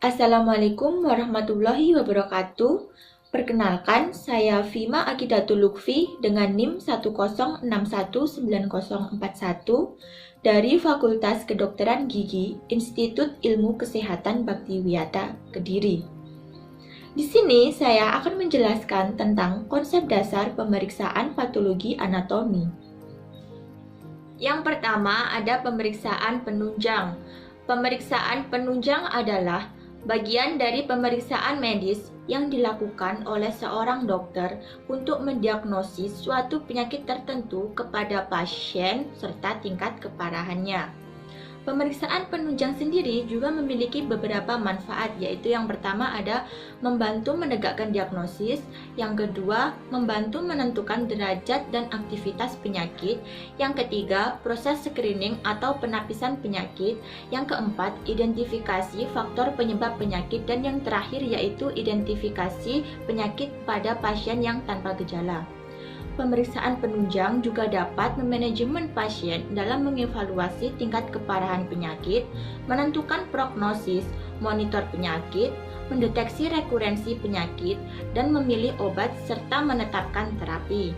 Assalamualaikum warahmatullahi wabarakatuh. Perkenalkan, saya Fima Akidatul Lukfi dengan NIM 1061941 dari Fakultas Kedokteran Gigi Institut Ilmu Kesehatan Baktiwiyata, Kediri. Di sini saya akan menjelaskan tentang konsep dasar pemeriksaan patologi anatomi. Yang pertama ada pemeriksaan penunjang. Pemeriksaan penunjang adalah bagian dari pemeriksaan medis yang dilakukan oleh seorang dokter untuk mendiagnosis suatu penyakit tertentu kepada pasien serta tingkat keparahannya. Pemeriksaan penunjang sendiri juga memiliki beberapa manfaat, yaitu yang pertama ada membantu menegakkan diagnosis, yang kedua membantu menentukan derajat dan aktivitas penyakit, yang ketiga proses screening atau penapisan penyakit, yang keempat identifikasi faktor penyebab penyakit, dan yang terakhir yaitu identifikasi penyakit pada pasien yang tanpa gejala. Pemeriksaan penunjang juga dapat memanajemen pasien dalam mengevaluasi tingkat keparahan penyakit, menentukan prognosis, monitor penyakit, mendeteksi rekurensi penyakit, dan memilih obat serta menetapkan terapi.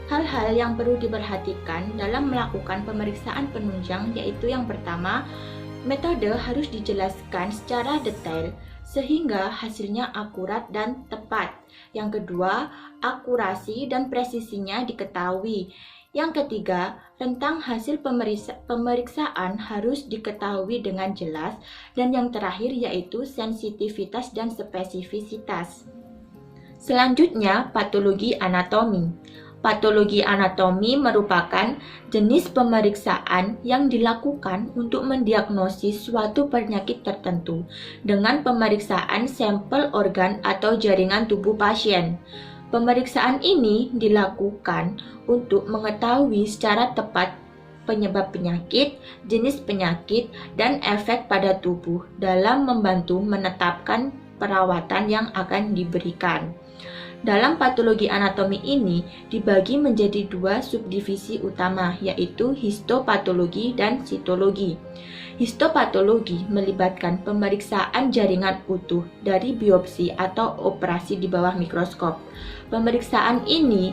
Hal-hal yang perlu diperhatikan dalam melakukan pemeriksaan penunjang yaitu yang pertama, metode harus dijelaskan secara detail sehingga hasilnya akurat dan tepat. Yang kedua, akurasi dan presisinya diketahui. Yang ketiga, rentang hasil pemeriksaan harus diketahui dengan jelas. Dan yang terakhir yaitu sensitivitas dan spesifisitas. Selanjutnya, patologi anatomi. Patologi anatomi merupakan jenis pemeriksaan yang dilakukan untuk mendiagnosis suatu penyakit tertentu dengan pemeriksaan sampel organ atau jaringan tubuh pasien. Pemeriksaan ini dilakukan untuk mengetahui secara tepat penyebab penyakit, jenis penyakit, dan efek pada tubuh dalam membantu menetapkan perawatan yang akan diberikan. Dalam patologi anatomi ini dibagi menjadi dua subdivisi utama, yaitu histopatologi dan sitologi. Histopatologi melibatkan pemeriksaan jaringan utuh dari biopsi atau operasi di bawah mikroskop. Pemeriksaan ini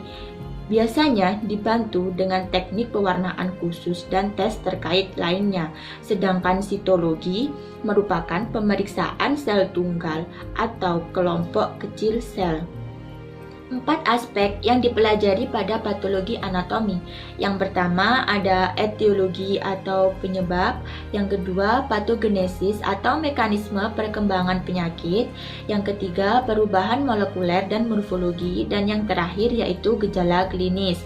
biasanya dibantu dengan teknik pewarnaan khusus dan tes terkait lainnya. Sedangkan sitologi merupakan pemeriksaan sel tunggal atau kelompok kecil sel. 4 aspek yang dipelajari pada patologi anatomi. Yang pertama ada etiologi atau penyebab, yang kedua patogenesis atau mekanisme perkembangan penyakit, yang ketiga perubahan molekuler dan morfologi, dan yang terakhir yaitu gejala klinis.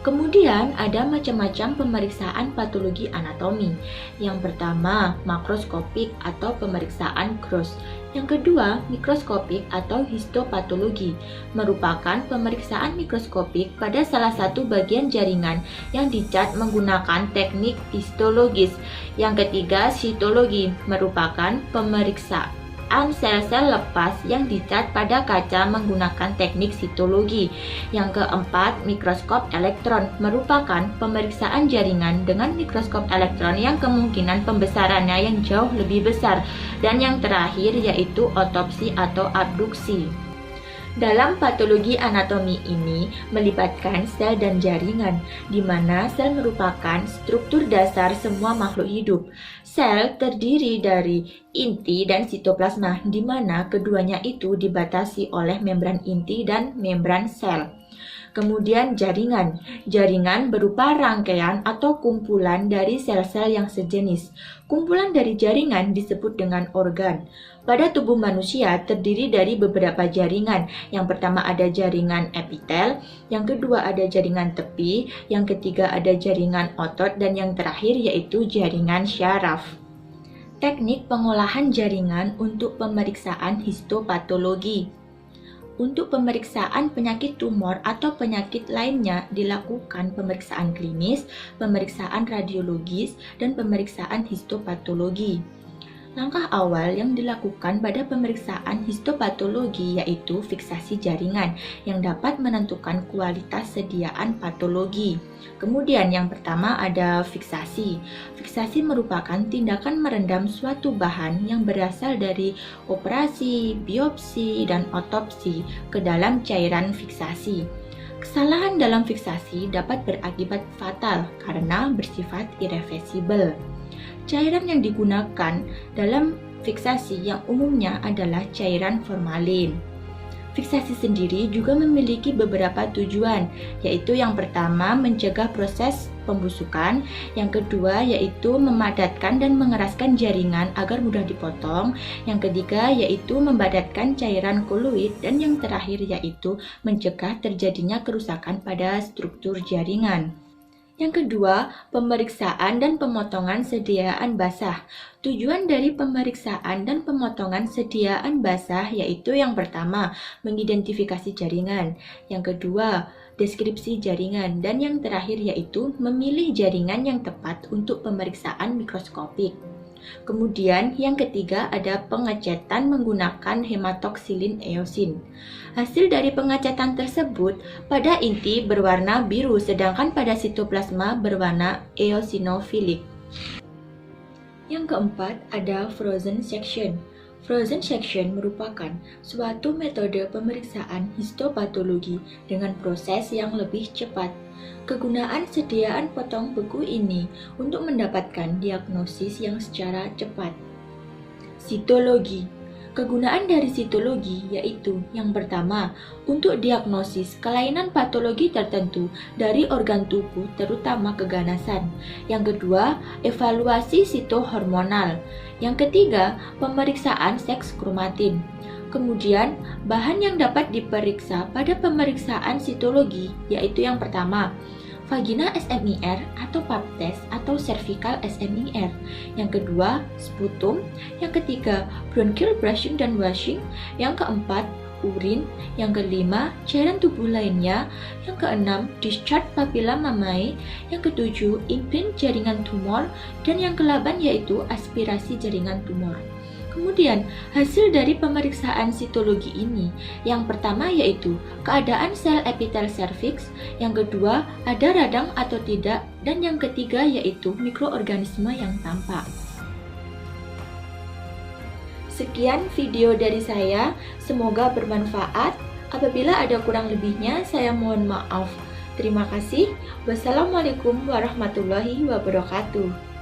Kemudian ada macam-macam pemeriksaan patologi anatomi. Yang pertama, makroskopik atau pemeriksaan Gross. Yang kedua, mikroskopik atau histopatologi, merupakan pemeriksaan mikroskopik pada salah satu bagian jaringan yang dicat menggunakan teknik histologis. Yang ketiga, sitologi, merupakan pemeriksaan sel-sel lepas yang dicat pada kaca menggunakan teknik sitologi. Yang keempat, mikroskop elektron, merupakan pemeriksaan jaringan dengan mikroskop elektron yang kemungkinan pembesarannya yang jauh lebih besar. Dan yang terakhir yaitu otopsi atau abduksi. Dalam patologi anatomi ini melibatkan sel dan jaringan, di mana sel merupakan struktur dasar semua makhluk hidup. Sel terdiri dari inti dan sitoplasma, di mana keduanya itu dibatasi oleh membran inti dan membran sel. Kemudian jaringan. Jaringan berupa rangkaian atau kumpulan dari sel-sel yang sejenis. Kumpulan dari jaringan disebut dengan organ. Pada tubuh manusia terdiri dari beberapa jaringan. Yang pertama ada jaringan epitel, yang kedua ada jaringan tepi, yang ketiga ada jaringan otot, dan yang terakhir yaitu jaringan syaraf. Teknik pengolahan jaringan untuk pemeriksaan histopatologi. Untuk pemeriksaan penyakit tumor atau penyakit lainnya dilakukan pemeriksaan klinis, pemeriksaan radiologis, dan pemeriksaan histopatologi. Langkah awal yang dilakukan pada pemeriksaan histopatologi yaitu fiksasi jaringan yang dapat menentukan kualitas sediaan patologi. Kemudian yang pertama ada fiksasi. Fiksasi merupakan tindakan merendam suatu bahan yang berasal dari operasi, biopsi, dan otopsi ke dalam cairan fiksasi. Kesalahan dalam fiksasi dapat berakibat fatal karena bersifat irreversibel. Cairan yang digunakan dalam fiksasi yang umumnya adalah cairan formalin. Fiksasi sendiri juga memiliki beberapa tujuan, yaitu yang pertama mencegah proses pembusukan, yang kedua yaitu memadatkan dan mengeraskan jaringan agar mudah dipotong, yang ketiga yaitu membadatkan cairan koloid, dan yang terakhir yaitu mencegah terjadinya kerusakan pada struktur jaringan. Yang kedua, pemeriksaan dan pemotongan sediaan basah. Tujuan dari pemeriksaan dan pemotongan sediaan basah yaitu yang pertama, mengidentifikasi jaringan. Yang kedua, deskripsi jaringan. Dan yang terakhir yaitu memilih jaringan yang tepat untuk pemeriksaan mikroskopik. Kemudian yang ketiga ada pengecetan menggunakan hematoksilin eosin. Hasil dari pengecetan tersebut pada inti berwarna biru sedangkan pada sitoplasma berwarna eosinofilik. Yang keempat ada frozen section. Frozen section merupakan suatu metode pemeriksaan histopatologi dengan proses yang lebih cepat. Kegunaan sediaan potong beku ini untuk mendapatkan diagnosis yang secara cepat. Sitologi. Kegunaan dari sitologi yaitu yang pertama, untuk diagnosis kelainan patologi tertentu dari organ tubuh terutama keganasan. Yang kedua, evaluasi sitohormonal. Yang ketiga, pemeriksaan seks kromatin. Kemudian, bahan yang dapat diperiksa pada pemeriksaan sitologi yaitu yang pertama, vagina SMIR atau pap test atau cervical SMIR. Yang kedua, sputum. Yang ketiga, bronchial brushing dan washing. Yang keempat, urin. Yang kelima, cairan tubuh lainnya. Yang keenam, discharge papilla mamae. Yang ketujuh, imprint jaringan tumor. Dan yang ke-8 yaitu aspirasi jaringan tumor. Kemudian, hasil dari pemeriksaan sitologi ini, yang pertama yaitu keadaan sel epitel serviks, yang kedua ada radang atau tidak, dan yang ketiga yaitu mikroorganisme yang tampak. Sekian video dari saya, semoga bermanfaat. Apabila ada kurang lebihnya, saya mohon maaf. Terima kasih. Wassalamualaikum warahmatullahi wabarakatuh.